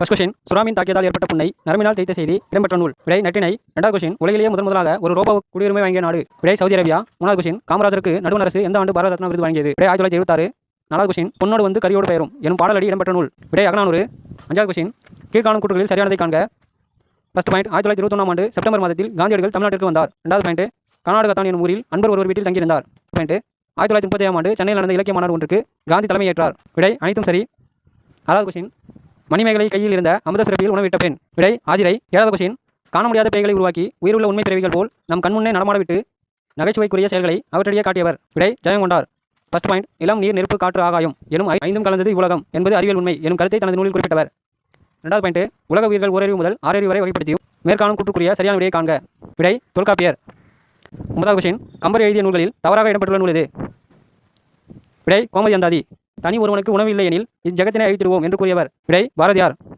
First question, சுறாமீன் தாக்கியதால் ஏற்பட்ட புண்ணை நரம்பினால் தேய்த்த செய்தி இடம்பெற்ற நூல். விடை நற்றிணை. இரண்டாவது கொஸ்டின், உலகிலேயே முதலாக ஒரு ரோபோ குடியுரிமை வாங்கிய நாடு. விடை சவுதி அரேபியா. மூணாவது கொஸ்டின், காமராஜருக்கு நடுவண் அரசு எந்த ஆண்டு பாரத ரத்னா விருது வழங்கியது. விடை 1976. நாலாவது கொஸ்டின், பொன்னோடு வந்து கரியோடு பெயரும் எனும் பாடலடி இடம்பெற்ற நூல். விடை அகநானூறு. அஞ்சாவது கொஸ்டின், கீழ்காணும் கூற்றுகளில் சரியானதை காண்க. ஃபர்ஸ்ட் பாயிண்ட், 1921 ஆண்டு செப்டம்பர் மாதத்தில் காந்தியடிகள் தமிழ்நாட்டிற்கு வந்தார். இரண்டாவது பாயிண்ட், கர்நாடகத்தான் எனும் ஊரில் அன்பர் ஒருவர் வீட்டில் தங்கியிருந்தார். பாயிண்ட், 1937 ஆண்டு சென்னையில் நடந்த இலக்கிய மாநாடு ஒன்றுக்கு காந்தி தலைமையேற்றார். விடை அனைத்தும் சரி. ஆறாவது கொஸ்டின், மணிமேகலை கையில் இருந்த அமுத சுரப்பியில் உணவிட்ட பெண். விடை ஆதிரை. ஏழாவது கொஸ்டின், காண முடியாத பேய்களை உருவாக்கி உயிருள்ள உண்மை பிறவிகள் போல் நம் கண்முன்னே நடமாடவிட்டு நகைச்சுவைக்குரிய செயல்களை அவற்றிடையே காட்டியவர். விடை ஜெயங்கொண்டார். ஃபர்ஸ்ட் பாயிண்ட், நிலம் நீர் நெருப்பு காற்று ஆகாயம் எனும் ஐந்தும் கலந்தது இவ்வுலகம் என்பது அறிவியல் உண்மை எனும் கருத்தை தனது நூலில் குறிப்பிட்டவர். இரண்டாவது பாயிண்ட், உலக உயிர்கள் ஓரறிவு முதல் ஆறறிவு வரை வகைப்படுத்தியும் மேற்காணும் கூற்றுக்குரிய சரியான விடையை காண்க. விடை தொல்காப்பியர். ஒன்பதாவது கொஸ்டின், கம்பர் எழுதிய நூல்களில் தவறாக இடம்பெற்றுள்ள நூல் எது. விடை கோமதி அந்தாதி. தனி ஒருவனுக்கு உணவு இல்லை எனில் இஜகத்தினை அழித்திடுவோம் என்று கூறியவர். விடை பாரதியார்.